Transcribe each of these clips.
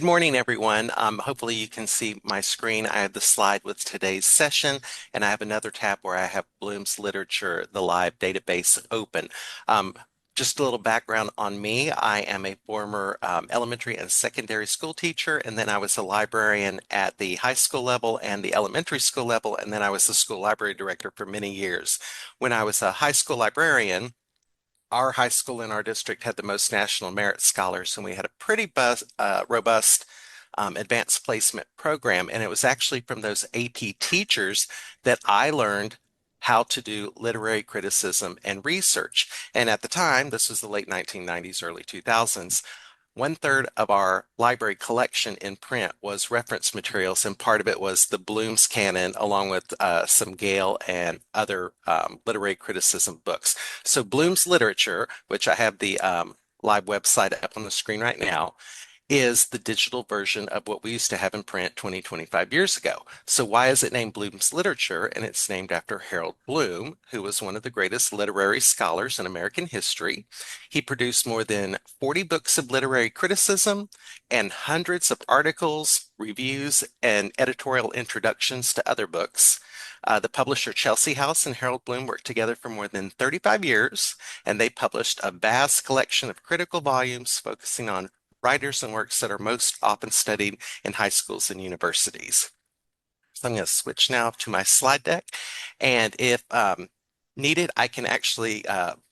Good morning, everyone. Hopefully you can see my screen. I have the slide with today's session, and I have another tab where I have Bloom's Literature, the live database open. Um, just a little background on me. I am a former elementary and secondary school teacher, and then I was a librarian at the high school level and the elementary school level, and then I was the school library director for many years. When I was a high school librarian, our high school in our district had the most national merit scholars, and we had a pretty robust advanced placement program. And it was actually from those AP teachers that I learned how to do literary criticism and research. And at the time, this was the late 1990s, early 2000s, one-third of our library collection in print was reference materials, and part of it was the Bloom's canon, along with some Gale and other literary criticism books. So Bloom's Literature, which I have the live website up on the screen right now, is the digital version of what we used to have in print 20, 25 years ago. So why is it named Bloom's Literature? And it's named after Harold Bloom, who was one of the greatest literary scholars in American history. He produced more than 40 books of literary criticism and hundreds of articles, reviews, and editorial introductions to other books. The publisher Chelsea House and Harold Bloom worked together for more than 35 years, and they published a vast collection of critical volumes focusing on writers and works that are most often studied in high schools and universities. So I'm going to switch now to my slide deck. And if needed, I can actually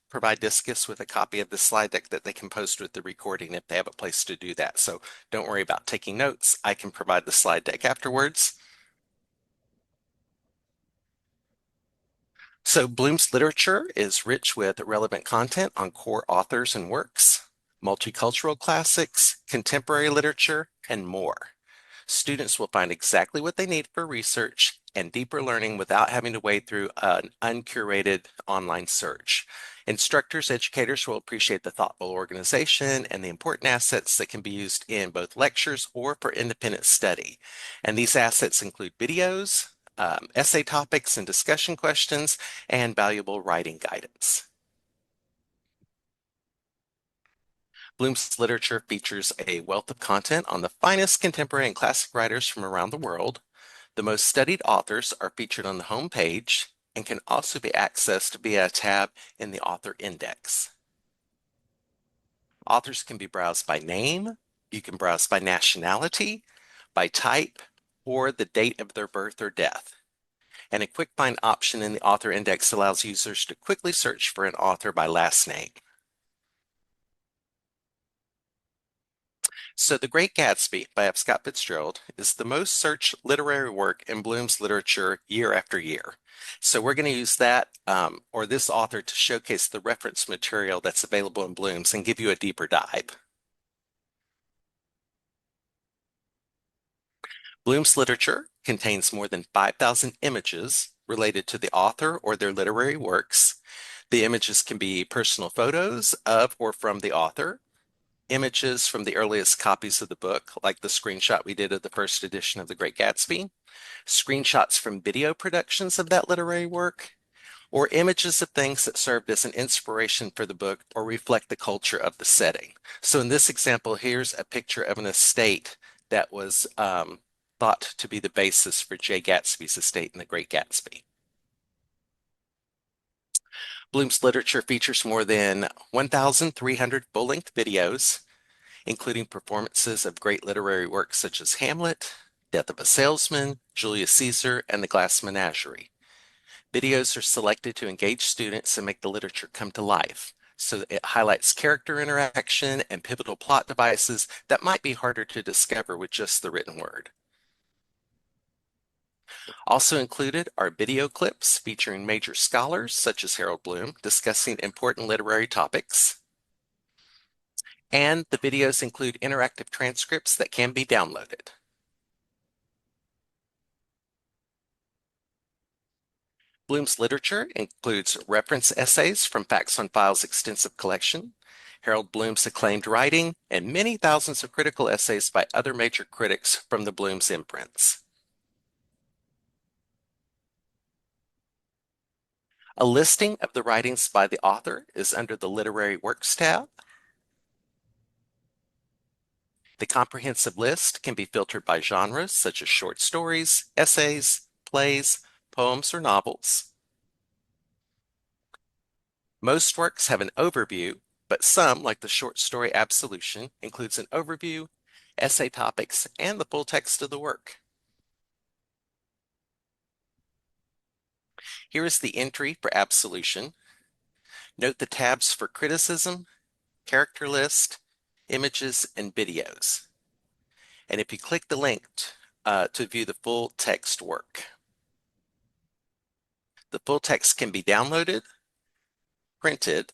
provide Discus with a copy of the slide deck that they can post with the recording if they have a place to do that. So don't worry about taking notes. I can provide the slide deck afterwards. So Bloom's literature is rich with relevant content on core authors and works, multicultural classics, contemporary literature, and more. Students will find exactly what they need for research and deeper learning without having to wade through an uncurated online search. Instructors, educators will appreciate the thoughtful organization and the important assets that can be used in both lectures or for independent study. And these assets include videos, essay topics and discussion questions, and valuable writing guidance. Bloom's literature features a wealth of content on the finest contemporary and classic writers from around the world. The most studied authors are featured on the home page and can also be accessed via a tab in the author index. Authors can be browsed by name, you can browse by nationality, by type, or the date of their birth or death. And a quick find option in the author index allows users to quickly search for an author by last name. So The Great Gatsby by F. Scott Fitzgerald is the most searched literary work in Bloom's literature year after year. So we're going to use that or this author to showcase the reference material that's available in Bloom's and give you a deeper dive. Bloom's literature contains more than 5,000 images related to the author or their literary works. The images can be personal photos of or from the author, images from the earliest copies of the book, like the screenshot we did of the first edition of The Great Gatsby, screenshots from video productions of that literary work, or images of things that served as an inspiration for the book or reflect the culture of the setting. So in this example, here's a picture of an estate that was thought to be the basis for Jay Gatsby's estate in The Great Gatsby. Bloom's literature features more than 1,300 full-length videos, including performances of great literary works such as Hamlet, Death of a Salesman, Julius Caesar, and The Glass Menagerie. Videos are selected to engage students and make the literature come to life. So it highlights character interaction and pivotal plot devices that might be harder to discover with just the written word. Also included are video clips featuring major scholars such as Harold Bloom discussing important literary topics. And the videos include interactive transcripts that can be downloaded. Bloom's literature includes reference essays from Facts on File's extensive collection, Harold Bloom's acclaimed writing, and many thousands of critical essays by other major critics from the Bloom's imprints. A listing of the writings by the author is under the Literary Works tab. The comprehensive list can be filtered by genres such as short stories, essays, plays, poems, or novels. Most works have an overview, but some, like the short story Absolution, includes an overview, essay topics, and the full text of the work. Here is the entry for Absolution. Note the tabs for criticism, character list, images, and videos. And if you click the link to view the full text work, the full text can be downloaded, printed,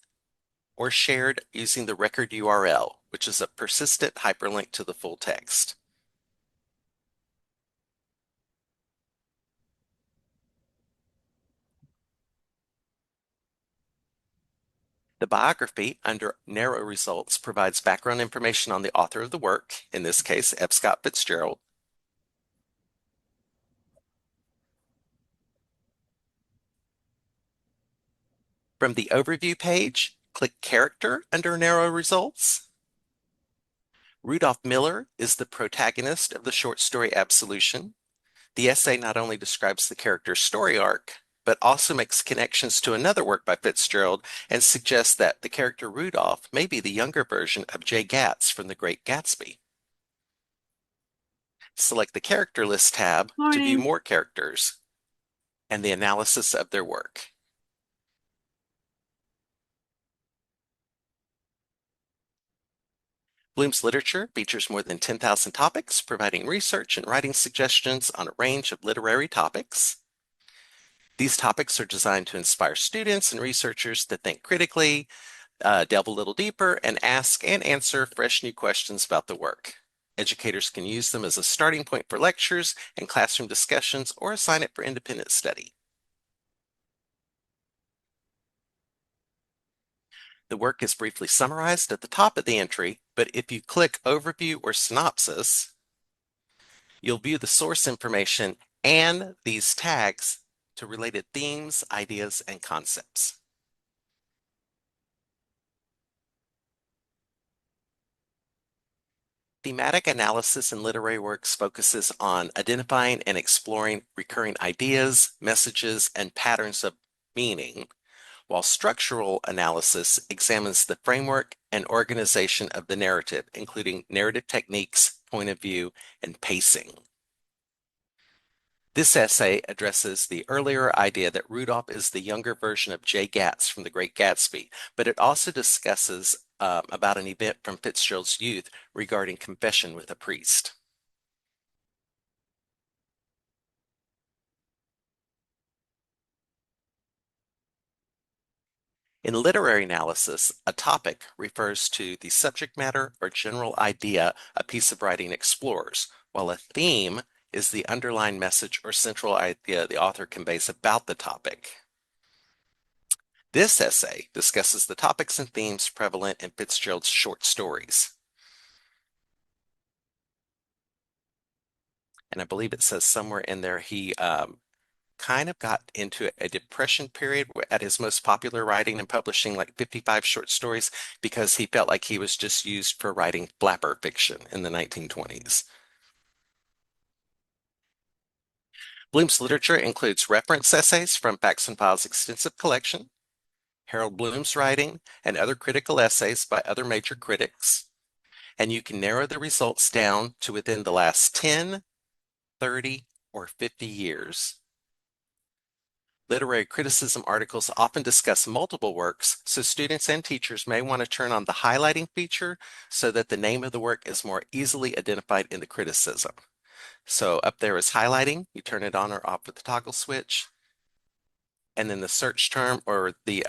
or shared using the record URL, which is a persistent hyperlink to the full text. The biography under narrow results provides background information on the author of the work, in this case, F. Scott Fitzgerald. From the overview page, click Character under narrow results. Rudolph Miller is the protagonist of the short story Absolution. The essay not only describes the character's story arc, but also makes connections to another work by Fitzgerald and suggests that the character Rudolph may be the younger version of Jay Gatz from The Great Gatsby. Select the Character List tab to view Morning. more characters and the analysis of their work. Bloom's literature features more than 10,000 topics, providing research and writing suggestions on a range of literary topics. These topics are designed to inspire students and researchers to think critically, delve a little deeper, and ask and answer fresh new questions about the work. Educators can use them as a starting point for lectures and classroom discussions or assign it for independent study. The work is briefly summarized at the top of the entry, but if you click Overview or Synopsis, you'll view the source information and these tags to related themes, ideas, and concepts. Thematic analysis in literary works focuses on identifying and exploring recurring ideas, messages, and patterns of meaning, while structural analysis examines the framework and organization of the narrative, including narrative techniques, point of view, and pacing. This essay addresses the earlier idea that Rudolph is the younger version of Jay Gatz from The Great Gatsby, but it also discusses about an event from Fitzgerald's youth regarding confession with a priest. In literary analysis, a topic refers to the subject matter or general idea a piece of writing explores, while a theme is the underlying message or central idea the author conveys about the topic. This essay discusses the topics and themes prevalent in Fitzgerald's short stories. And I believe it says somewhere in there he kind of got into a depression period at his most popular writing and publishing like 55 short stories because he felt like he was just used for writing flapper fiction in the 1920s. Bloom's literature includes reference essays from Facts and Files' extensive collection, Harold Bloom's writing, and other critical essays by other major critics. And you can narrow the results down to within the last 10, 30, or 50 years. Literary criticism articles often discuss multiple works, so students and teachers may want to turn on the highlighting feature so that the name of the work is more easily identified in the criticism. So up there is highlighting. You turn it on or off with the toggle switch. And then the search term or the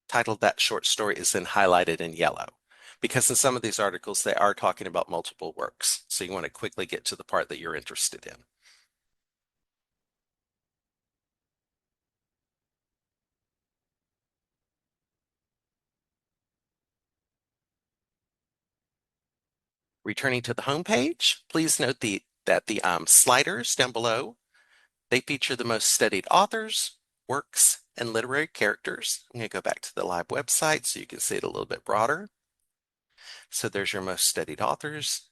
title of that short story is then highlighted in yellow. Because in some of these articles, they are talking about multiple works. So you want to quickly get to the part that you're interested in. Returning to the home page, please note that the sliders down below, they feature the most studied authors, works, and literary characters. I'm going to go back to the live website so you can see it a little bit broader. So there's your most studied authors,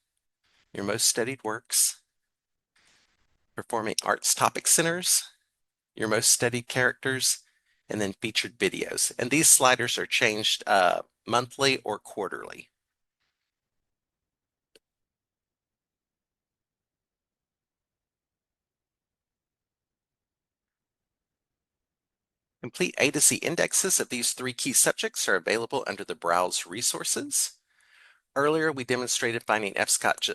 your most studied works, performing arts topic centers, your most studied characters, and then featured videos. And these sliders are changed monthly or quarterly. Complete A to Z indexes of these three key subjects are available under the Browse Resources. Earlier, we demonstrated finding F. Scott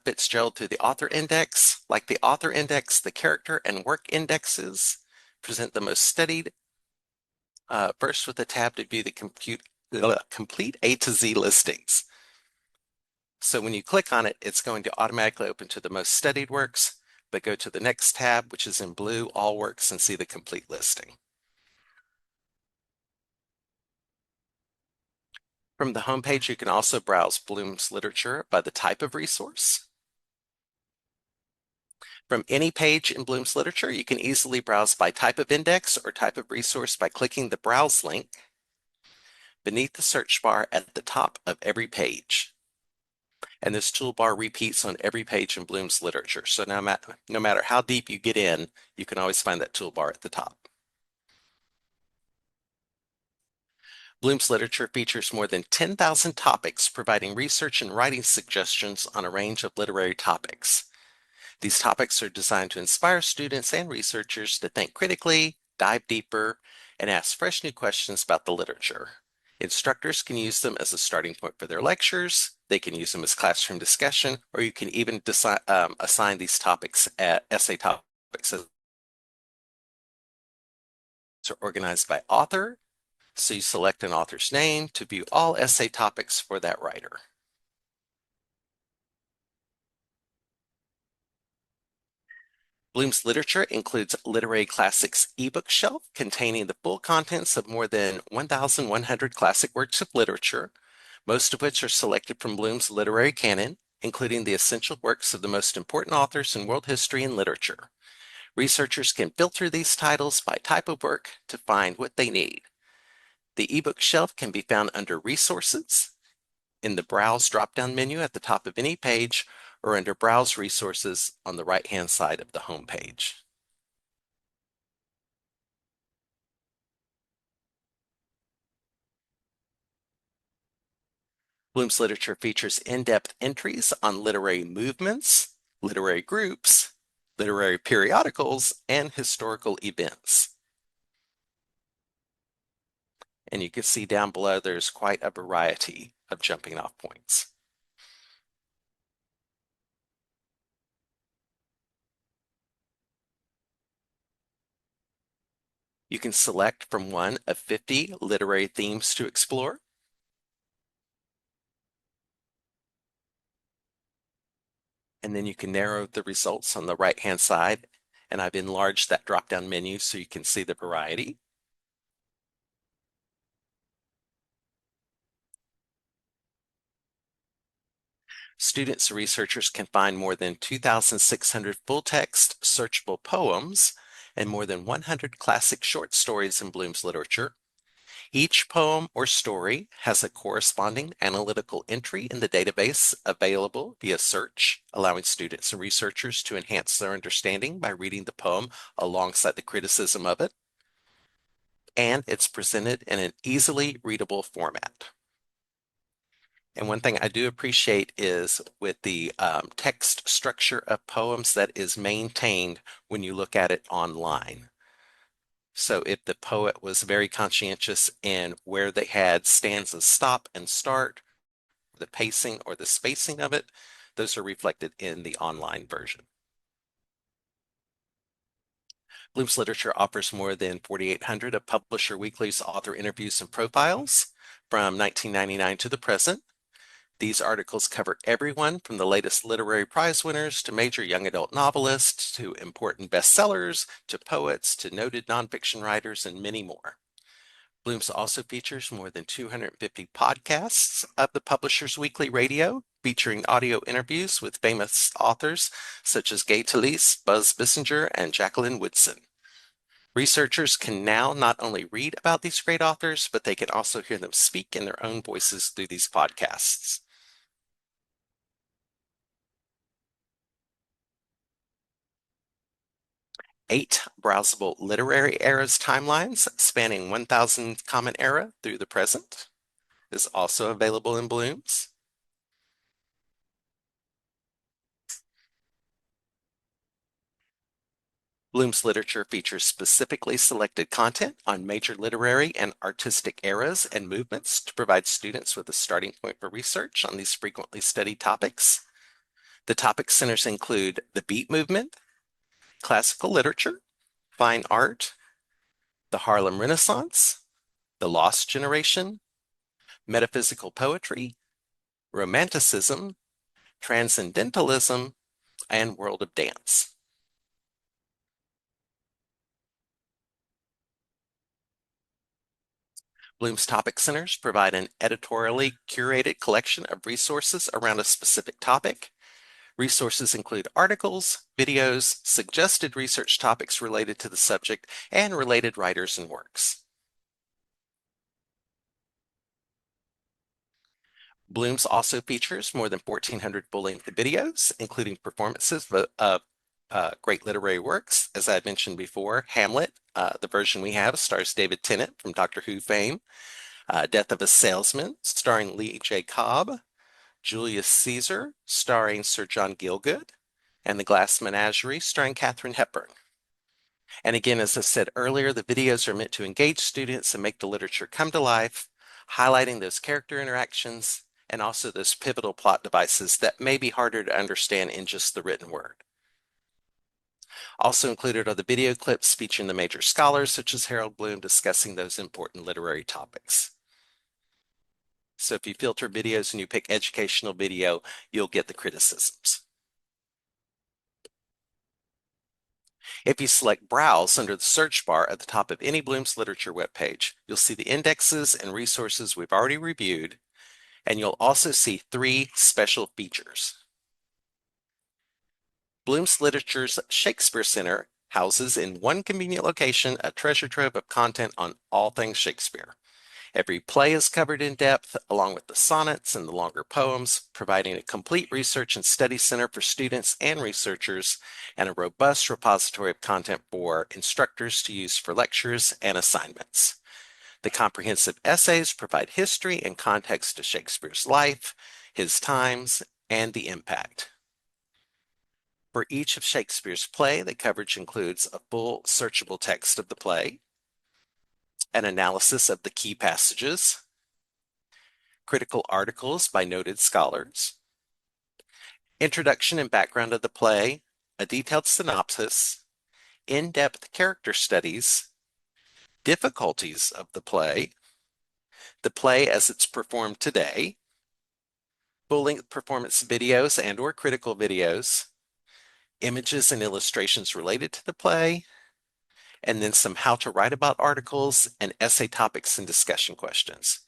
Fitzgerald through the author index. Like the author index, the character and work indexes present the most studied. First, with the tab to view the complete A to Z listings. So when you click on it, it's going to automatically open to the most studied works, but go to the next tab, which is in blue, all works, and see the complete listing. From the homepage, you can also browse Bloom's literature by the type of resource. From any page in Bloom's literature, you can easily browse by type of index or type of resource by clicking the browse link beneath the search bar at the top of every page. And this toolbar repeats on every page in Bloom's literature. So no matter how deep you get in, you can always find that toolbar at the top. Bloom's literature features more than 10,000 topics, providing research and writing suggestions on a range of literary topics. These topics are designed to inspire students and researchers to think critically, dive deeper, and ask fresh new questions about the literature. Instructors can use them as a starting point for their lectures. They can use them as classroom discussion, or you can even assign these topics at essay topics. Are organized by author, so you select an author's name to view all essay topics for that writer. Bloom's literature includes Literary Classics ebook shelf containing the full contents of more than 1,100 classic works of literature, most of which are selected from Bloom's literary canon, including the essential works of the most important authors in world history and literature. Researchers can filter these titles by type of work to find what they need. The ebook shelf can be found under Resources, in the Browse drop-down menu at the top of any page, or under Browse Resources on the right-hand side of the home page. Bloom's literature features in-depth entries on literary movements, literary groups, literary periodicals, and historical events. And you can see down below there's quite a variety of jumping off points. You can select from one of 50 literary themes to explore. And then you can narrow the results on the right-hand side. And I've enlarged that drop-down menu so you can see the variety. Students and researchers can find more than 2,600 full-text searchable poems and more than 100 classic short stories in Bloom's literature. Each poem or story has a corresponding analytical entry in the database available via search, allowing students and researchers to enhance their understanding by reading the poem alongside the criticism of it. And it's presented in an easily readable format. And one thing I do appreciate is with the text structure of poems that is maintained when you look at it online. So if the poet was very conscientious in where they had stanzas stop and start, the pacing or the spacing of it, those are reflected in the online version. Bloom's Literature offers more than 4,800 of Publisher Weekly's author interviews and profiles from 1999 to the present. These articles cover everyone from the latest literary prize winners to major young adult novelists to important bestsellers to poets to noted nonfiction writers and many more. Bloom's also features more than 250 podcasts of the Publishers Weekly Radio, featuring audio interviews with famous authors such as Gay Talese, Buzz Bissinger, and Jacqueline Woodson. Researchers can now not only read about these great authors, but they can also hear them speak in their own voices through these podcasts. 8 browsable literary eras timelines spanning 1000 Common Era through the present is also available in Bloom's. Bloom's literature features specifically selected content on major literary and artistic eras and movements to provide students with a starting point for research on these frequently studied topics. The topic centers include the Beat Movement, classical literature, fine art, the Harlem Renaissance, the Lost Generation, metaphysical poetry, Romanticism, Transcendentalism, and World of Dance. Bloom's Topic Centers provide an editorially curated collection of resources around a specific topic. Resources include articles, videos, suggested research topics related to the subject, and related writers and works. Bloom's also features more than 1,400 full-length videos, including performances of great literary works. As I mentioned before, Hamlet, the version we have, stars David Tennant from Doctor Who fame. Death of a Salesman, starring Lee J. Cobb. Julius Caesar, starring Sir John Gielgud. And The Glass Menagerie, starring Katharine Hepburn. And again, as I said earlier, the videos are meant to engage students and make the literature come to life, highlighting those character interactions and also those pivotal plot devices that may be harder to understand in just the written word. Also included are the video clips featuring the major scholars such as Harold Bloom discussing those important literary topics. So if you filter videos and you pick educational video, you'll get the criticisms. If you select Browse under the search bar at the top of any Bloom's Literature webpage, you'll see the indexes and resources we've already reviewed, and you'll also see 3 special features. Bloom's Literature's Shakespeare Center houses in one convenient location a treasure trove of content on all things Shakespeare. Every play is covered in depth, along with the sonnets and the longer poems, providing a complete research and study center for students and researchers, and a robust repository of content for instructors to use for lectures and assignments. The comprehensive essays provide history and context to Shakespeare's life, his times, and the impact. For each of Shakespeare's play, the coverage includes a full searchable text of the play, an analysis of the key passages, critical articles by noted scholars, introduction and background of the play, a detailed synopsis, in-depth character studies, difficulties of the play as it's performed today, full-length performance videos and/or critical videos, images and illustrations related to the play, and then some how to write about articles and essay topics and discussion questions.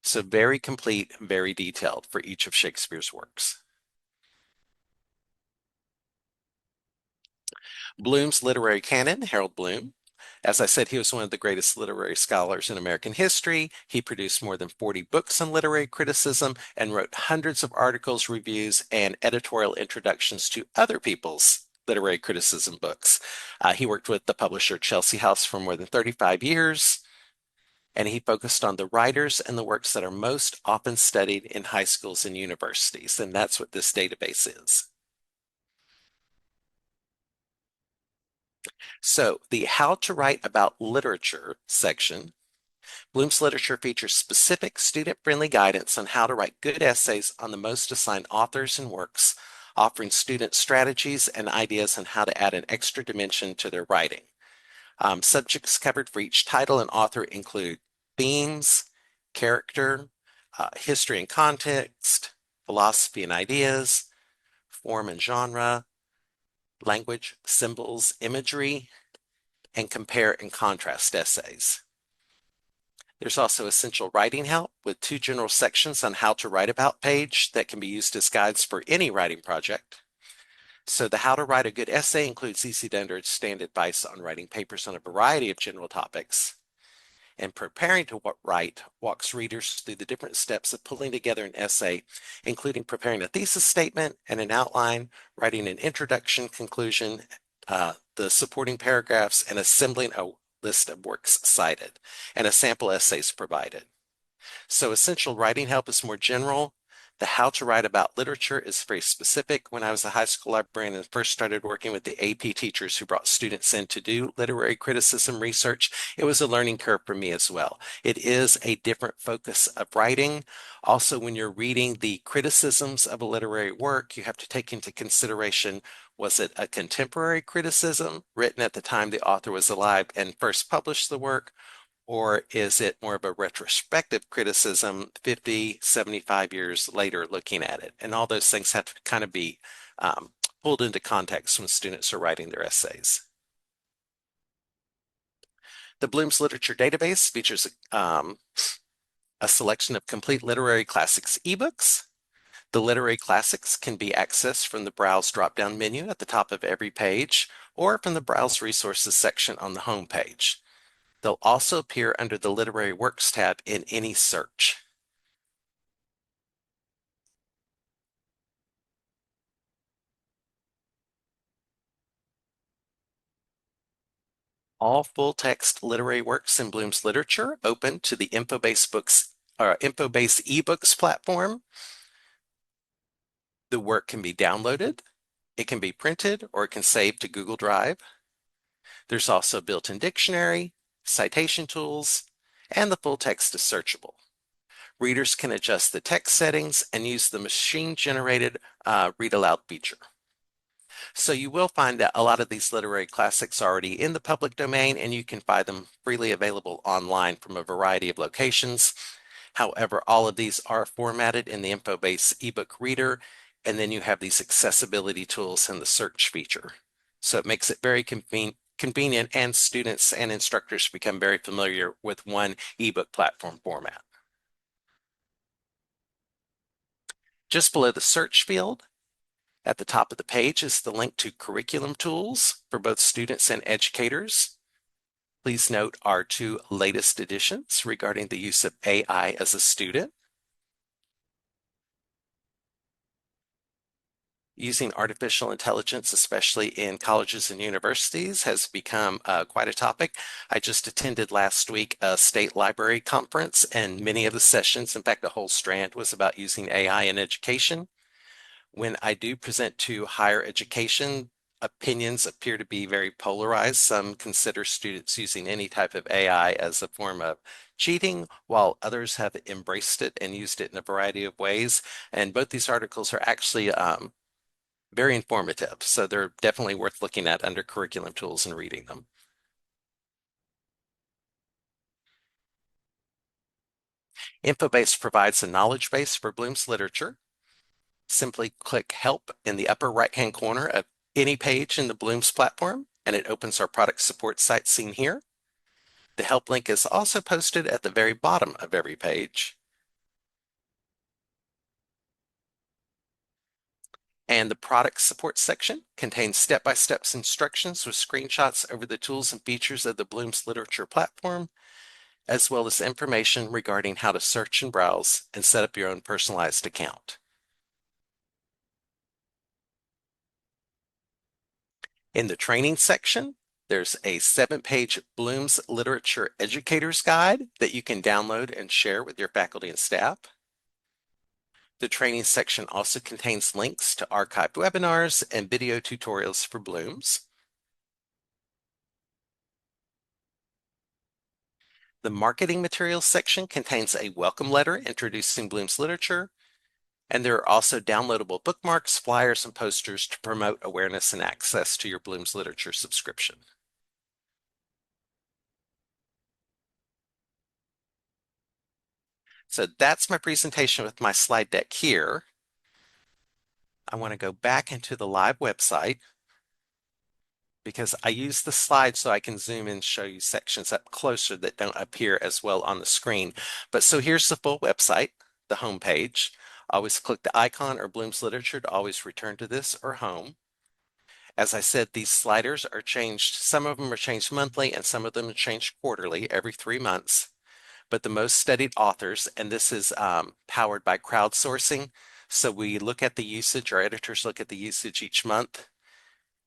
So very complete, very detailed for each of Shakespeare's works. Bloom's literary canon, Harold Bloom. As I said, he was one of the greatest literary scholars in American history. He produced more than 40 books on literary criticism and wrote hundreds of articles, reviews, and editorial introductions to other people's literary criticism books. He worked with the publisher Chelsea House for more than 35 years, and he focused on the writers and the works that are most often studied in high schools and universities, and that's what this database is. So the How to Write About Literature section, Bloom's Literature features specific student-friendly guidance on how to write good essays on the most assigned authors and works, offering students strategies and ideas on how to add an extra dimension to their writing. Subjects covered for each title and author include themes, character, history and context, philosophy and ideas, form and genre, language, symbols, imagery, and compare and contrast essays. There's also essential writing help with 2 general sections on how to write about page that can be used as guides for any writing project. So the How to Write a Good Essay includes easy to understand advice on writing papers on a variety of general topics. And Preparing to Write walks readers through the different steps of pulling together an essay, including preparing a thesis statement and an outline, writing an introduction, conclusion, the supporting paragraphs, and assembling a list of works cited, and a sample essay is provided. So essential writing help is more general. The how to write about literature is very specific. When I was a high school librarian and first started working with the AP teachers who brought students in to do literary criticism research, it was a learning curve for me as well. It is a different focus of writing. Also, when you're reading the criticisms of a literary work, you have to take into consideration, was it a contemporary criticism written at the time the author was alive and first published the work? Or is it more of a retrospective criticism 50, 75 years later looking at it? And all those things have to kind of be pulled into context when students are writing their essays. The Bloom's Literature Database features a selection of complete literary classics ebooks. The literary classics can be accessed from the Browse drop-down menu at the top of every page or from the Browse Resources section on the home page. They'll also appear under the Literary Works tab in any search. All full-text literary works in Bloom's Literature open to the InfoBase eBooks platform. The work can be downloaded, it can be printed, or it can save to Google Drive. There's also a built-in dictionary, citation tools, and the full text is searchable. Readers can adjust the text settings and use the machine-generated read aloud feature. So you will find that a lot of these literary classics are already in the public domain, and you can find them freely available online from a variety of locations. However, all of these are formatted in the InfoBase ebook reader, and then you have these accessibility tools and the search feature. So it makes it very convenient, and students and instructors become very familiar with one ebook platform format. Just below the search field, at the top of the page is the link to curriculum tools for both students and educators. Please note our two latest editions regarding the use of AI as a student. Using artificial intelligence, especially in colleges and universities, has become quite a topic. I just attended last week a state library conference, and many of the sessions, in fact, the whole strand was about using AI in education. When I do present to higher education, opinions appear to be very polarized. Some consider students using any type of AI as a form of cheating, while others have embraced it and used it in a variety of ways. And both these articles are actually very informative, so they're definitely worth looking at under curriculum tools and reading them. InfoBase provides a knowledge base for Bloom's literature. Simply click Help in the upper right-hand corner of any page in the Bloom's platform, and it opens our product support site seen here. The help link is also posted at the very bottom of every page. And the product support section contains step-by-step instructions with screenshots over the tools and features of the Bloom's Literature platform, as well as information regarding how to search and browse and set up your own personalized account. In the training section, there's a 7-page Bloom's Literature Educator's Guide that you can download and share with your faculty and staff. The training section also contains links to archived webinars and video tutorials for Bloom's. The marketing materials section contains a welcome letter introducing Bloom's literature, and there are also downloadable bookmarks, flyers, and posters to promote awareness and access to your Bloom's literature subscription. So that's my presentation with my slide deck here. I want to go back into the live website because I use the slide so I can zoom in and show you sections up closer that don't appear as well on the screen. But so here's the full website, the home page. Always click the icon or Bloom's Literature to always return to this or home. As I said, these sliders are changed. Some of them are changed monthly and some of them are changed quarterly, every 3 months. But the most studied authors, and this is powered by crowdsourcing. So we look at the usage, our editors look at the usage each month,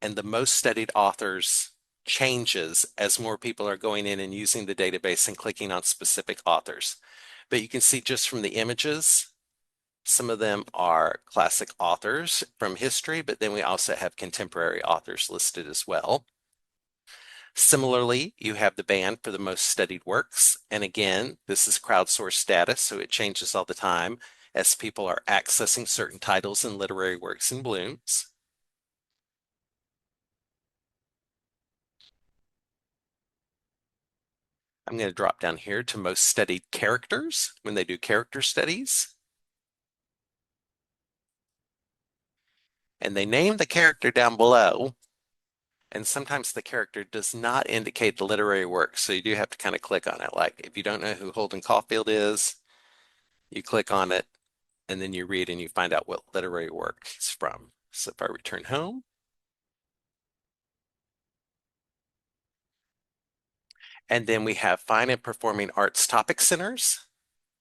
and the most studied authors changes as more people are going in and using the database and clicking on specific authors. But you can see just from the images, some of them are classic authors from history, but then we also have contemporary authors listed as well. Similarly, you have the band for the most studied works. And again, this is crowdsourced data, so it changes all the time as people are accessing certain titles and literary works in Bloom's. I'm going to drop down here to most studied characters when they do character studies. And they name the character down below. And sometimes the character does not indicate the literary work, so you do have to kind of click on it. Like if you don't know who Holden Caulfield is, you click on it and then you read and you find out what literary work it's from. So if I return home, and then we have fine and performing arts topic centers,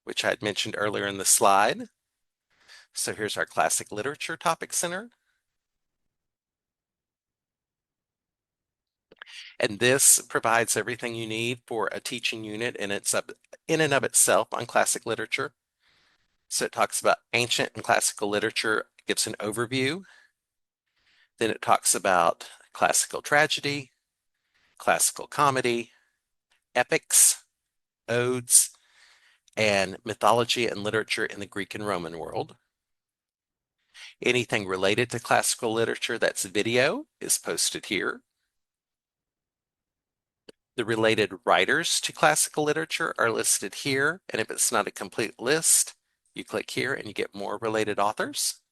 which I had mentioned earlier in the slide. So here's our classic literature topic center. And this provides everything you need for a teaching unit, and it's up in and of itself on classic literature. So it talks about ancient and classical literature, gives an overview. Then it talks about classical tragedy, classical comedy, epics, odes, and mythology and literature in the Greek and Roman world. Anything related to classical literature that's video is posted here. The related writers to classical literature are listed here, and if it's not a complete list, you click here and you get more related authors.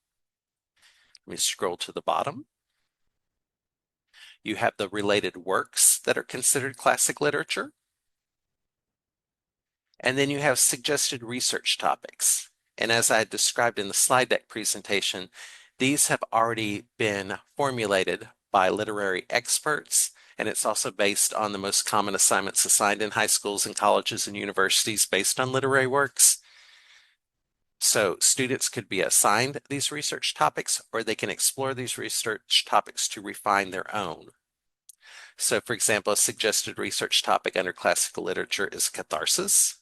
Let me scroll to the bottom. You have the related works that are considered classic literature. And then you have suggested research topics. And as I described in the slide deck presentation, these have already been formulated by literary experts, and it's also based on the most common assignments assigned in high schools and colleges and universities based on literary works. So students could be assigned these research topics, or they can explore these research topics to refine their own. So for example, a suggested research topic under classical literature is catharsis.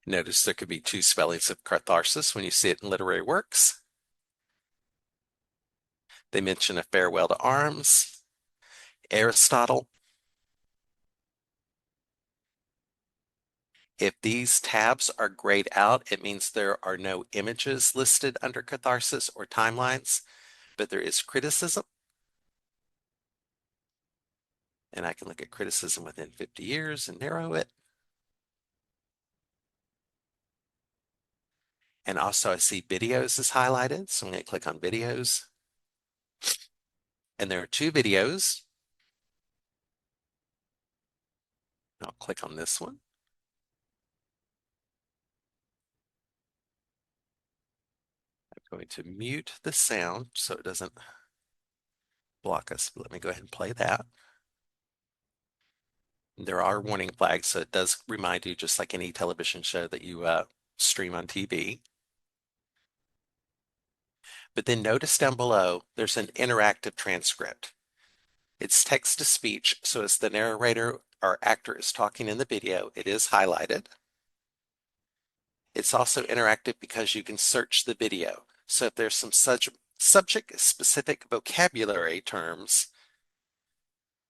Notice there could be two spellings of catharsis when you see it in literary works. They mention A Farewell to Arms, Aristotle. If these tabs are grayed out, it means there are no images listed under catharsis or timelines, but there is criticism. And I can look at criticism within 50 years and narrow it. And also I see videos is highlighted, so I'm going to click on videos. And there are two videos. I'll click on this one. I'm going to mute the sound so it doesn't block us. Let me go ahead and play that. There are warning flags, so it does remind you, just like any television show that you stream on TV. But then notice down below, there's an interactive transcript. It's text to speech, so as the narrator or actor is talking in the video, it is highlighted. It's also interactive because you can search the video. So if there's some subject-specific vocabulary terms,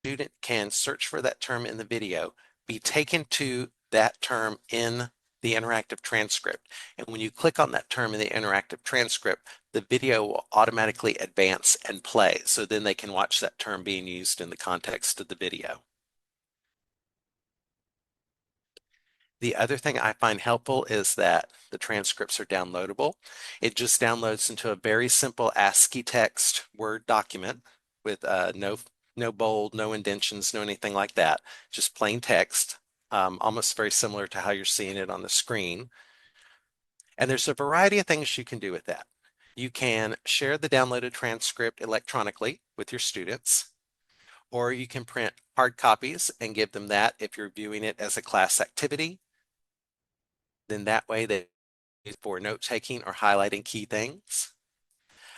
the student can search for that term in the video, be taken to that term in the interactive transcript. And when you click on that term in the interactive transcript, the video will automatically advance and play. So then they can watch that term being used in the context of the video. The other thing I find helpful is that the transcripts are downloadable. It just downloads into a very simple ASCII text Word document with no bold, no indentions, no anything like that, just plain text, almost very similar to how you're seeing it on the screen. And there's a variety of things you can do with that. You can share the downloaded transcript electronically with your students, or you can print hard copies and give them that if you're viewing it as a class activity. Then that way they for note-taking or highlighting key things.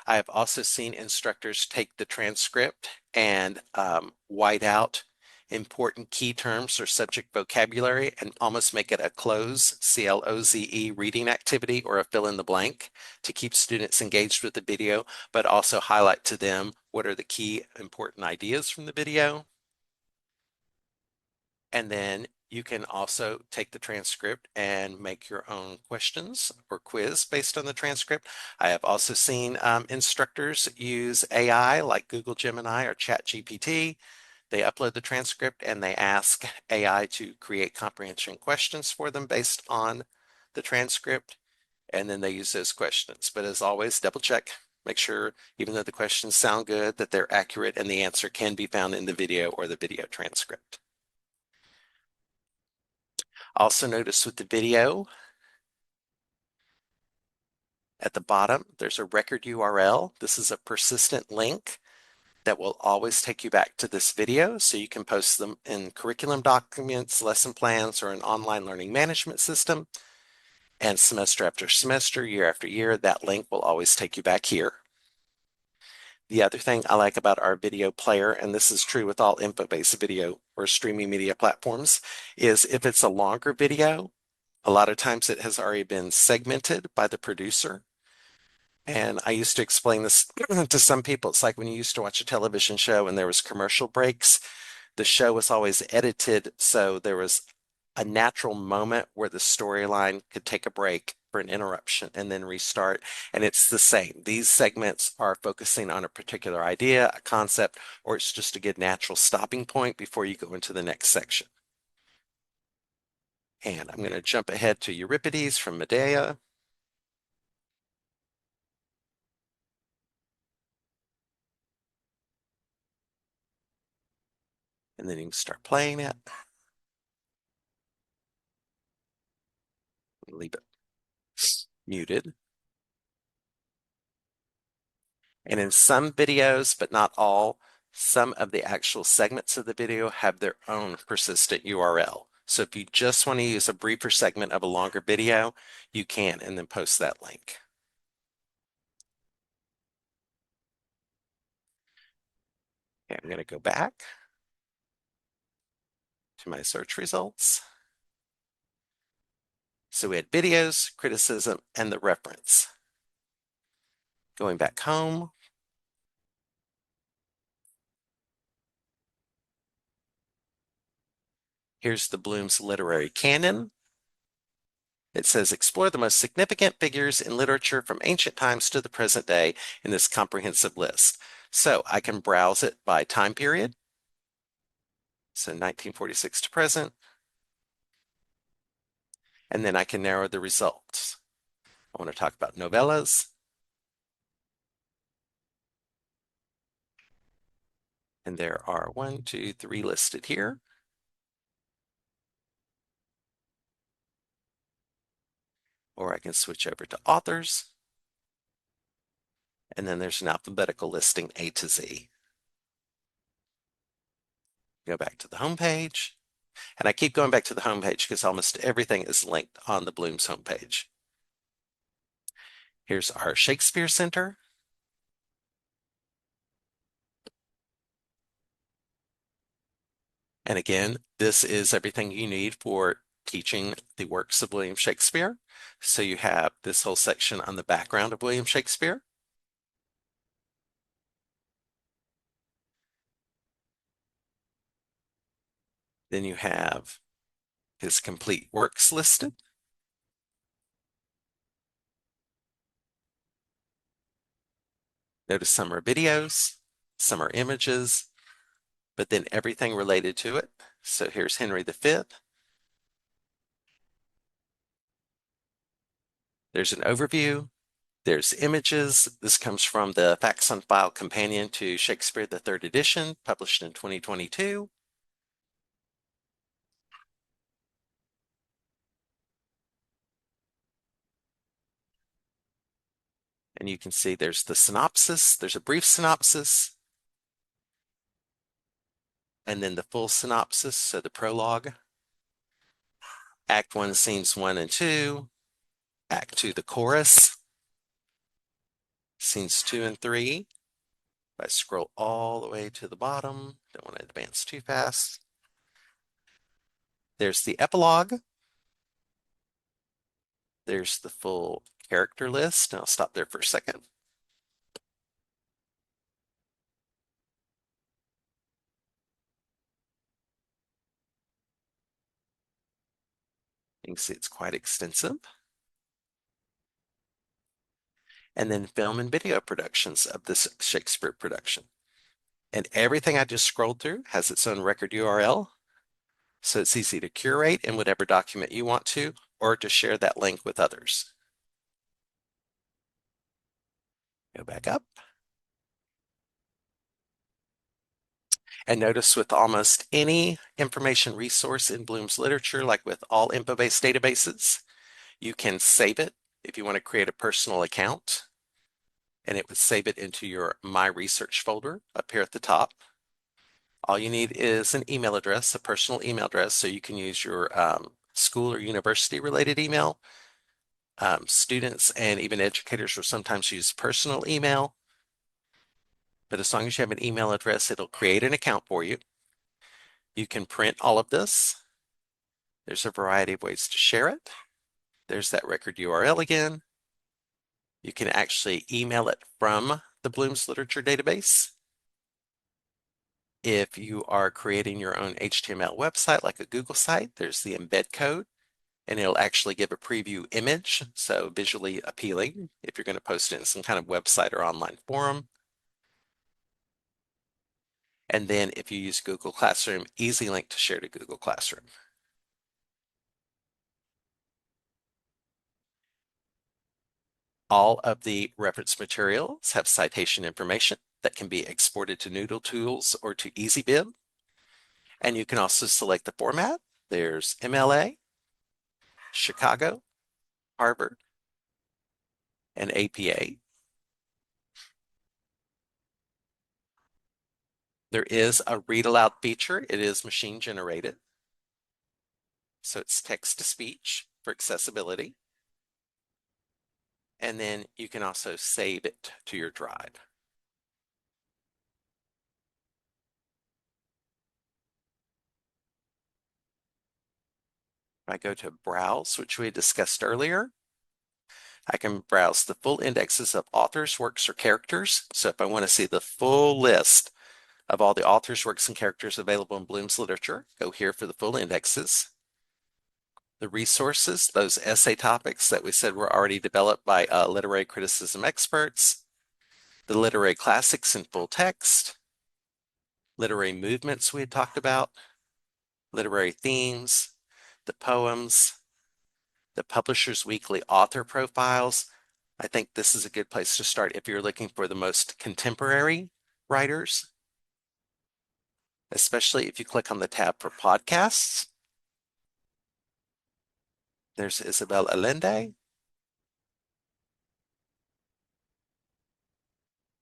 I have also seen instructors take the transcript and white out important key terms or subject vocabulary and almost make it a cloze, C-L-O-Z-E, reading activity or a fill in the blank to keep students engaged with the video, but also highlight to them what are the key important ideas from the video. And then you can also take the transcript and make your own questions or quiz based on the transcript. I have also seen instructors use AI like Google Gemini or ChatGPT. They upload the transcript and they ask AI to create comprehension questions for them based on the transcript. And then they use those questions. But as always, double check, make sure, even though the questions sound good, that they're accurate and the answer can be found in the video or the video transcript. Also notice with the video, at the bottom, there's a record URL. This is a persistent link that will always take you back to this video, so you can post them in curriculum documents, lesson plans, or an online learning management system. And semester after semester, year after year, that link will always take you back here. The other thing I like about our video player, and this is true with all info-based video or streaming media platforms, is if it's a longer video, a lot of times it has already been segmented by the producer. And I used to explain this to some people. It's like when you used to watch a television show and there was commercial breaks, the show was always edited so there was a natural moment where the storyline could take a break for an interruption and then restart. And it's the same. These segments are focusing on a particular idea, a concept, or it's just a good natural stopping point before you go into the next section. And I'm going to jump ahead to Euripides from Medea. And then you can start playing it. Leave it muted. And in some videos, but not all, some of the actual segments of the video have their own persistent URL. So if you just want to use a briefer segment of a longer video, you can, and then post that link. Okay, I'm going to go back to my search results. So we had videos, criticism, and the reference. Going back home, here's the Bloom's literary canon. It says, explore the most significant figures in literature from ancient times to the present day in this comprehensive list. So I can browse it by time period. So 1946 to present. And then I can narrow the results. I want to talk about novellas. And there are 1, 2, 3 listed here. Or I can switch over to authors. And then there's an alphabetical listing A to Z. Go back to the home page. And I keep going back to the home page because almost everything is linked on the Bloom's homepage. Here's our Shakespeare Center. And again, this is everything you need for teaching the works of William Shakespeare. So you have this whole section on the background of William Shakespeare. Then you have his complete works listed. Notice some are videos, some are images, but then everything related to it. So here's Henry V. There's an overview. There's images. This comes from the Facts on File Companion to Shakespeare, the third edition, published in 2022. And you can see there's the synopsis. There's a brief synopsis. And then the full synopsis, so the prologue. Act 1, scenes 1 and 2. Act 2, the chorus, scenes 2 and 3. If I scroll all the way to the bottom, don't want to advance too fast. There's the epilogue. There's the full character list. I'll stop there for a second. You can see it's quite extensive. And then film and video productions of this Shakespeare production. And everything I just scrolled through has its own record URL. So it's easy to curate in whatever document you want to, or to share that link with others. Go back up. And notice with almost any information resource in Bloom's literature, like with all info-based databases, you can save it if you want to create a personal account, and it would save it into your My Research folder up here at the top. All you need is an email address, a personal email address, so you can use your school or university related email. Students and even educators will sometimes use personal email, but as long as you have an email address, it'll create an account for you. You can print all of this. There's a variety of ways to share it. There's that record URL again. You can actually email it from the Bloom's Literature database. If you are creating your own HTML website, like a Google site, there's the embed code, and it'll actually give a preview image, so visually appealing if you're going to post it in some kind of website or online forum. And then if you use Google Classroom, easy link to share to Google Classroom. All of the reference materials have citation information that can be exported to Noodle Tools or to EasyBib. And you can also select the format. There's MLA, Chicago, Harvard, and APA. There is a read aloud feature. It is machine generated. So it's text to speech for accessibility. And then you can also save it to your drive. If I go to Browse, which we discussed earlier, I can browse the full indexes of authors, works, or characters. So if I want to see the full list of all the authors, works, and characters available in Bloom's literature, go here for the full indexes. The resources, those essay topics that we said were already developed by literary criticism experts, the literary classics in full text, literary movements we had talked about, literary themes, the poems, the Publishers Weekly author profiles. I think this is a good place to start if you're looking for the most contemporary writers, especially if you click on the tab for podcasts. There's Isabel Allende.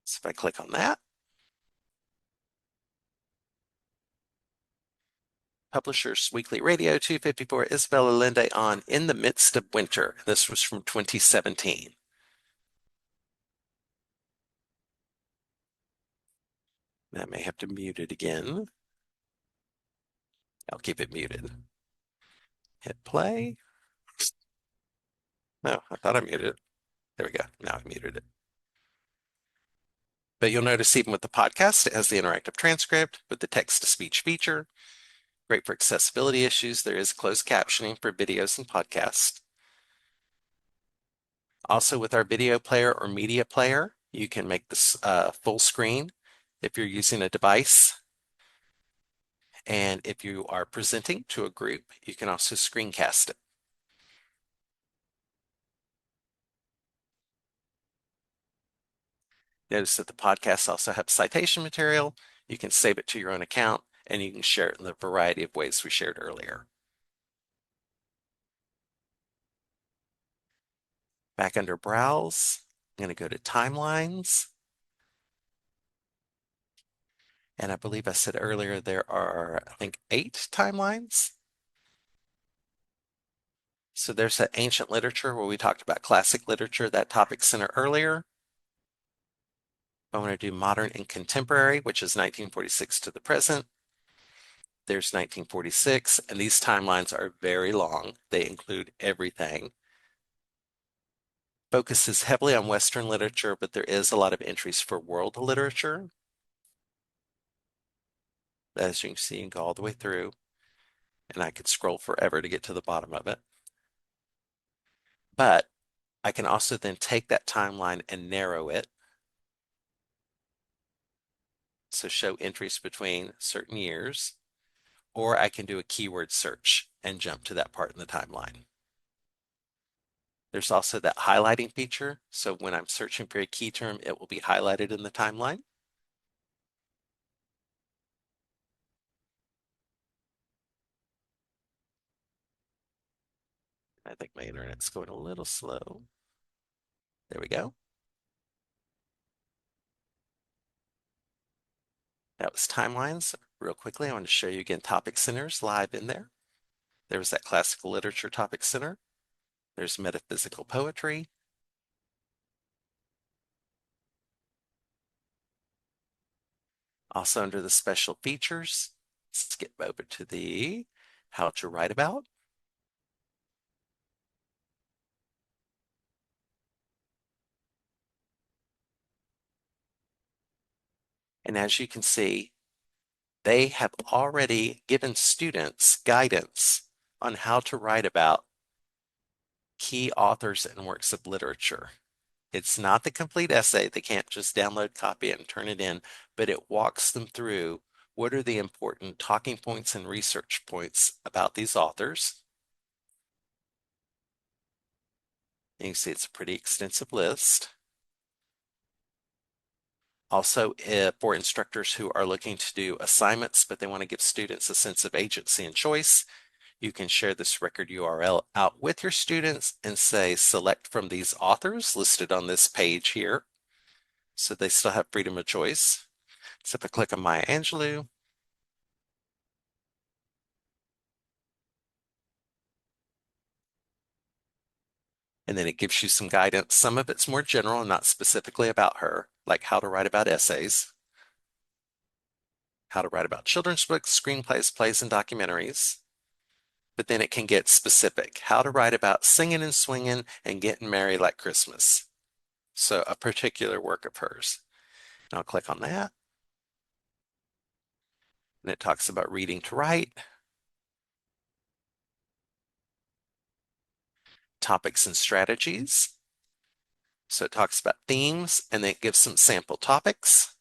So if I click on that, Publishers Weekly Radio 254, Isabel Allende on In the Midst of Winter. This was from 2017. I may have to mute it again. I'll keep it muted. Hit play. No, I thought I muted it. There we go. Now I muted it. But you'll notice even with the podcast, it has the interactive transcript with the text-to-speech feature. Great for accessibility issues. There is closed captioning for videos and podcasts. Also with our video player or media player, you can make this full screen if you're using a device. And if you are presenting to a group, you can also screencast it. Notice that the podcasts also have citation material. You can save it to your own account, and you can share it in the variety of ways we shared earlier. Back under Browse, I'm going to go to Timelines. And I believe I said earlier there are, I think, 8 timelines. So there's that ancient literature where we talked about classic literature, that topic center earlier. I want to do modern and contemporary, which is 1946 to the present. There's 1946, and these timelines are very long. They include everything. Focuses heavily on Western literature, but there is a lot of entries for world literature. As you can see, you can go all the way through, and I could scroll forever to get to the bottom of it. But I can also then take that timeline and narrow it. So show entries between certain years, or I can do a keyword search and jump to that part in the timeline. There's also that highlighting feature. So when I'm searching for a key term, it will be highlighted in the timeline. I think my internet's going a little slow. There we go. That was timelines. Real quickly, I want to show you again topic centers live in there. There was that classical literature topic center. There's metaphysical poetry. Also under the special features, skip over to the how to write about. And as you can see, they have already given students guidance on how to write about key authors and works of literature. It's not the complete essay. They can't just download, copy it, and turn it in, but it walks them through what are the important talking points and research points about these authors. And you can see it's a pretty extensive list. Also, for instructors who are looking to do assignments, but they want to give students a sense of agency and choice, you can share this record URL out with your students and say, select from these authors listed on this page here. So they still have freedom of choice. So if I click on Maya Angelou, and then it gives you some guidance. Some of it's more general and not specifically about her, like how to write about essays, how to write about children's books, screenplays, plays, and documentaries. But then it can get specific, how to write about singing and swinging and getting married like Christmas. So a particular work of hers. And I'll click on that. And it talks about reading to write, topics and strategies. So it talks about themes and then it gives some sample topics.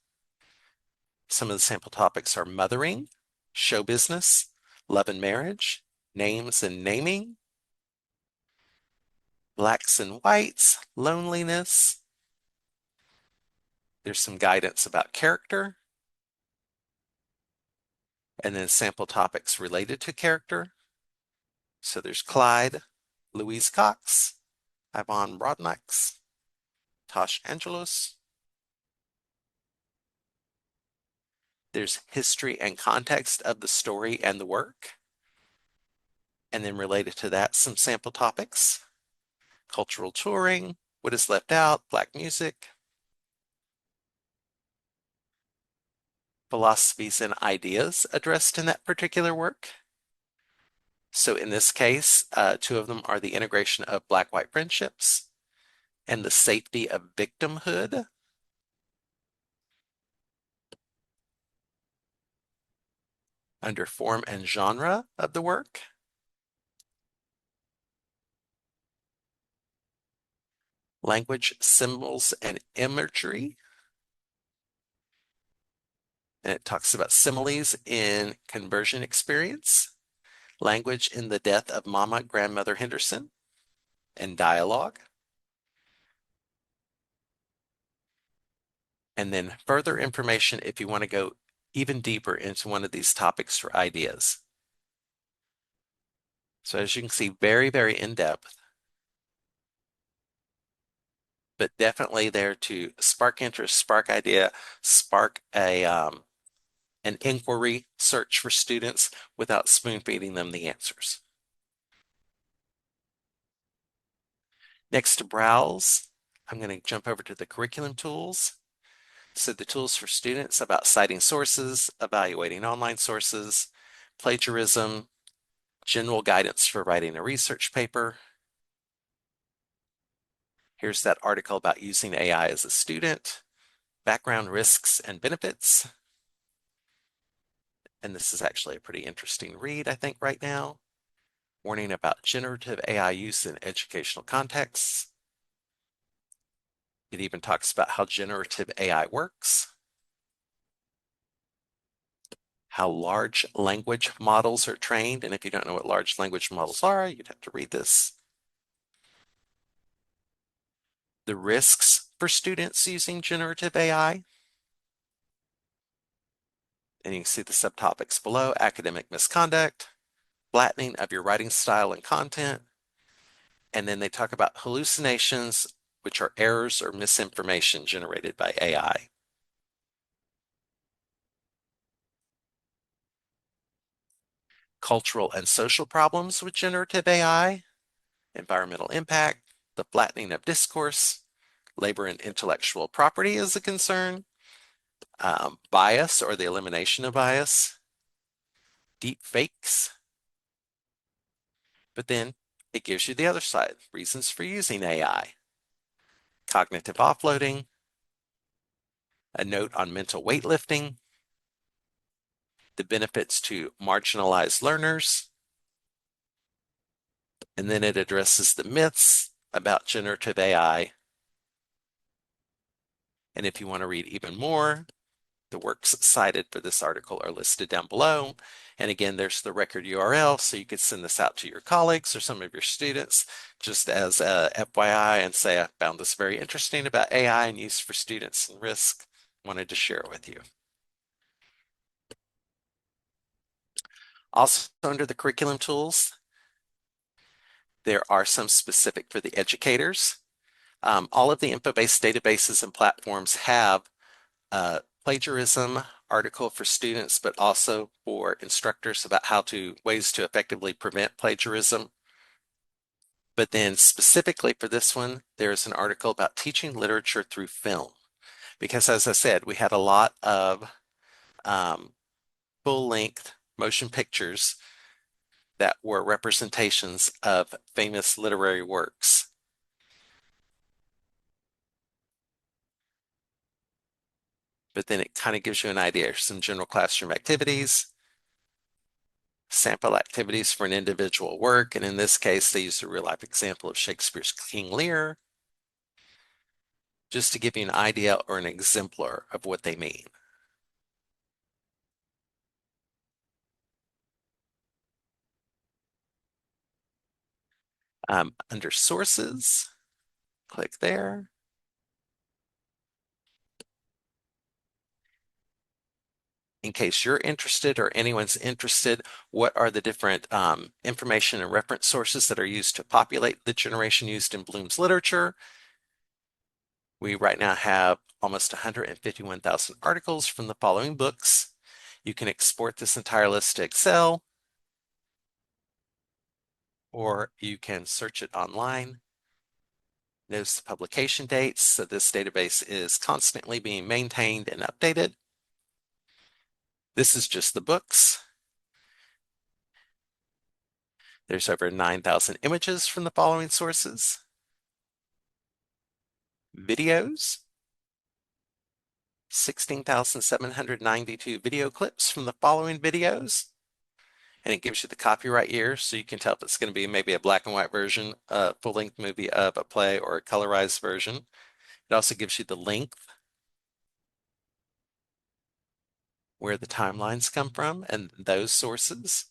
Some of the sample topics are mothering, show business, love and marriage, names and naming, blacks and whites, loneliness. There's some guidance about character, and then sample topics related to character. So there's Clyde, Louise Cox, Yvonne Broadnax, Tosh Angelos. There's history and context of the story and the work. And then related to that, some sample topics. Cultural touring, what is left out, Black music, philosophies and ideas addressed in that particular work. So in this case, two of them are the integration of Black-white friendships and the safety of victimhood. Under form and genre of the work. Language, symbols, and imagery. And it talks about similes in conversion experience, language in the death of Mama Grandmother Henderson, and dialogue. And then further information if you want to go even deeper into one of these topics or ideas. So as you can see, very, very in-depth, but definitely there to spark interest, spark idea, spark an inquiry search for students without spoon feeding them the answers. Next to browse, I'm going to jump over to the curriculum tools. So the tools for students about citing sources, evaluating online sources, plagiarism, general guidance for writing a research paper. Here's that article about using AI as a student, background risks and benefits. And this is actually a pretty interesting read, I think, right now. Warning about generative AI use in educational contexts. It even talks about how generative AI works, how large language models are trained. And if you don't know what large language models are, you'd have to read this. The risks for students using generative AI. And you can see the subtopics below: academic misconduct, flattening of your writing style and content. And then they talk about hallucinations, which are errors or misinformation generated by AI. Cultural and social problems with generative AI, environmental impact, the flattening of discourse, labor and intellectual property is a concern, bias or the elimination of bias, deep fakes. But then it gives you the other side, reasons for using AI, cognitive offloading, a note on mental weightlifting, the benefits to marginalized learners, and then it addresses the myths about generative AI. And if you want to read even more, the works cited for this article are listed down below. And again, there's the record URL, so you could send this out to your colleagues or some of your students just as a FYI and say, I found this very interesting about AI and use for students and risk. Wanted to share it with you. Also under the curriculum tools, there are some specific for the educators. All of the info-based databases and platforms have a plagiarism article for students, but also for instructors about ways to effectively prevent plagiarism. But then specifically for this one, there's an article about teaching literature through film. Because as I said, we had a lot of full-length motion pictures that were representations of famous literary works. But then it kind of gives you an idea, some general classroom activities, sample activities for an individual work. And in this case, they use a real life example of Shakespeare's King Lear, just to give you an idea or an exemplar of what they mean. Under sources, click there. In case you're interested or anyone's interested, what are the different information and reference sources that are used to populate the generation used in Bloom's literature? We right now have almost 151,000 articles from the following books. You can export this entire list to Excel, or you can search it online. Notice the publication dates, so this database is constantly being maintained and updated. This is just the books. There's over 9,000 images from the following sources. Videos, 16,792 video clips from the following videos. And it gives you the copyright year, so you can tell if it's going to be maybe a black and white version, a full-length movie of a play, or a colorized version. It also gives you the length, where the timelines come from, and those sources.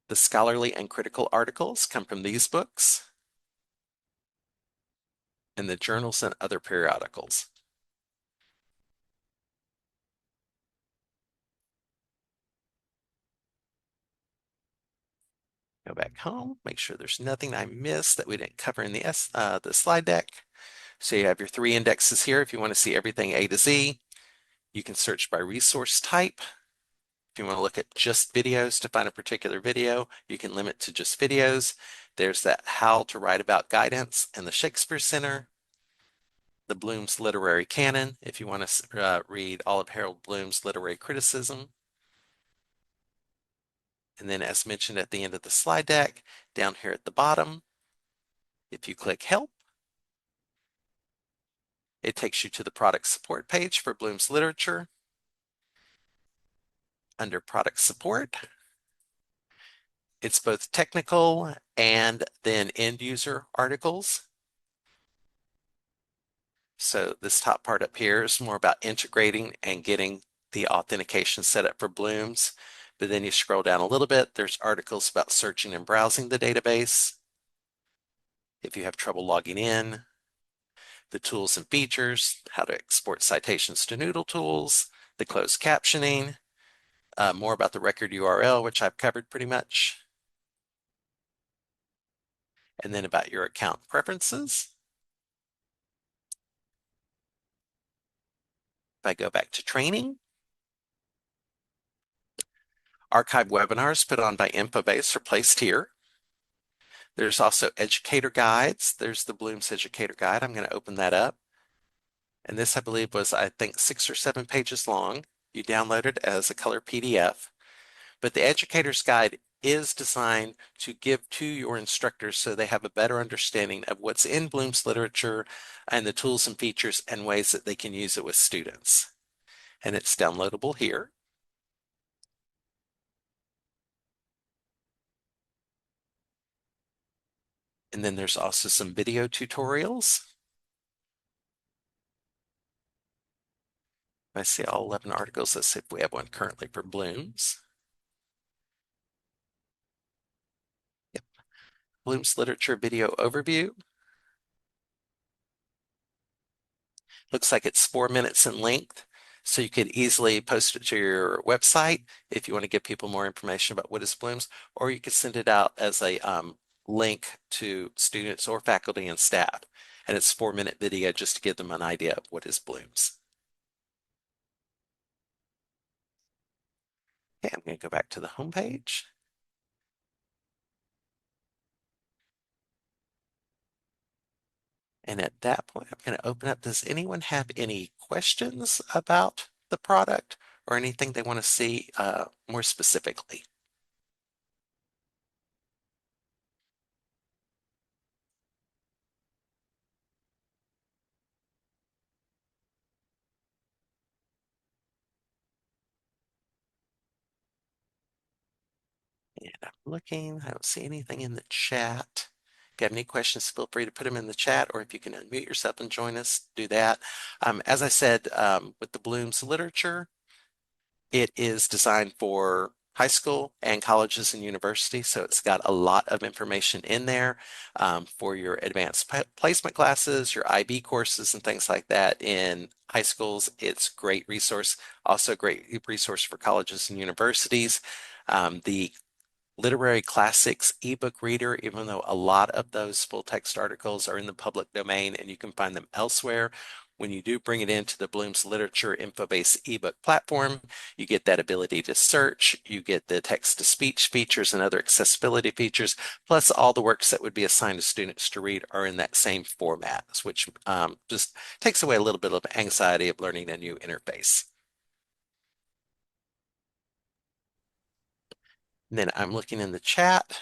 The scholarly and critical articles come from these books, and the journals and other periodicals. Go back home, make sure there's nothing I missed that we didn't cover in the slide deck. So you have your 3 indexes here if you want to see everything A to Z. You can search by resource type. If If you want to look at just videos to find a particular video, you can limit to just videos. There's that How to Write About guidance and the Shakespeare Center, the Bloom's Literary Canon, if you want to read all of Harold Bloom's literary criticism. And then as mentioned at the end of the slide deck, down here at the bottom, if you click Help, it takes you to the product support page for Bloom's Literature. Under product support, it's both technical and then end user articles. So this top part up here is more about integrating and getting the authentication set up for Bloom's. But then you scroll down a little bit, there's articles about searching and browsing the database. If you have trouble logging in, the tools and features, how to export citations to Noodle tools, the closed captioning, more about the record URL, which I've covered pretty much, and then about your account preferences. If I go back to training, archive webinars put on by Infobase are placed here. There's also educator guides. There's the Bloom's Educator Guide. I'm going to open that up. And this, I believe, was, I think, 6 or 7 pages long. You download it as a color PDF. But the Educator's Guide is designed to give to your instructors so they have a better understanding of what's in Bloom's literature and the tools and features and ways that they can use it with students. And it's downloadable here. And then there's also some video tutorials. I see all 11 articles. Let's see if we have one currently for Bloom's. Yep. Bloom's Literature Video Overview. Looks like it's 4 minutes in length, so you could easily post it to your website if you want to give people more information about what is Bloom's, or you could send it out as a link to students or faculty and staff. And it's 4-minute video just to give them an idea of what is Bloom's. Okay, I'm going to go back to the home page. And at that point, I'm going to open up. Does anyone have any questions about the product or anything they want to see more specifically? And I'm looking, I don't see anything in the chat. If you have any questions, feel free to put them in the chat, or if you can unmute yourself and join us, do that. As I said, with the Bloom's Literature, it is designed for high school and colleges and universities, so it's got a lot of information in there for your advanced placement classes, your IB courses, and things like that in high schools. It's a great resource, also a great resource for colleges and universities. The Literary Classics ebook reader, even though a lot of those full text articles are in the public domain and you can find them elsewhere, when you do bring it into the Bloom's Literature Infobase ebook platform, you get that ability to search, you get the text-to-speech features and other accessibility features, plus all the works that would be assigned to students to read are in that same format, which just takes away a little bit of anxiety of learning a new interface. And then I'm looking in the chat.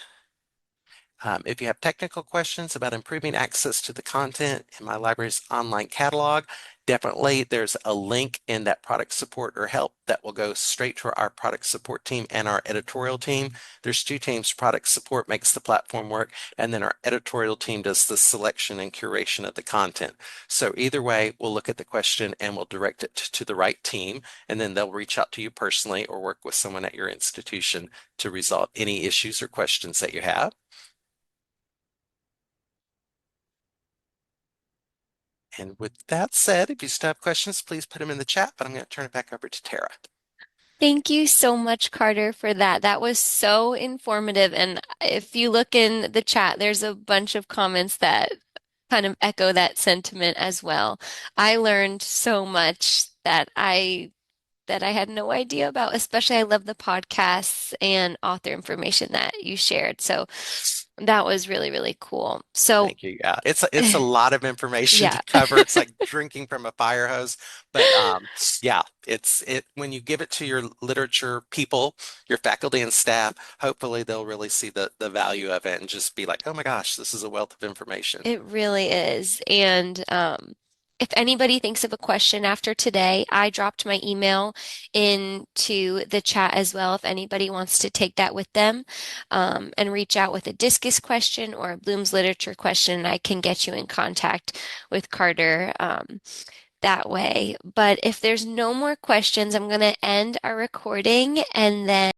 If you have technical questions about improving access to the content in my library's online catalog, definitely there's a link in that product support or help that will go straight to our product support team and our editorial team. There's 2 teams. Product support makes the platform work, and then our editorial team does the selection and curation of the content. So either way, we'll look at the question and we'll direct it to the right team, and then they'll reach out to you personally or work with someone at your institution to resolve any issues or questions that you have. And with that said, if you still have questions, please put them in the chat, but I'm going to turn it back over to Tara. Thank you so much, Carter, for that. That was so informative. And if you look in the chat, there's a bunch of comments that kind of echo that sentiment as well. I learned so much that I that I had no idea about. Especially, I love the podcasts and author information that you shared. So that was really, really cool. So, Thank you. Yeah, it's a lot of information to yeah, cover. It's like drinking from a fire hose. But yeah, it when you give it to your literature people, your faculty and staff, hopefully they'll really see the value of it and just be like, oh my gosh, this is a wealth of information. it really is. And if anybody thinks of a question after today, I dropped my email into the chat as well. If anybody wants to take that with them and reach out with a discus question or a Bloom's Literature question, I can get you in contact with Carter that way. But if there's no more questions, I'm going to end our recording and then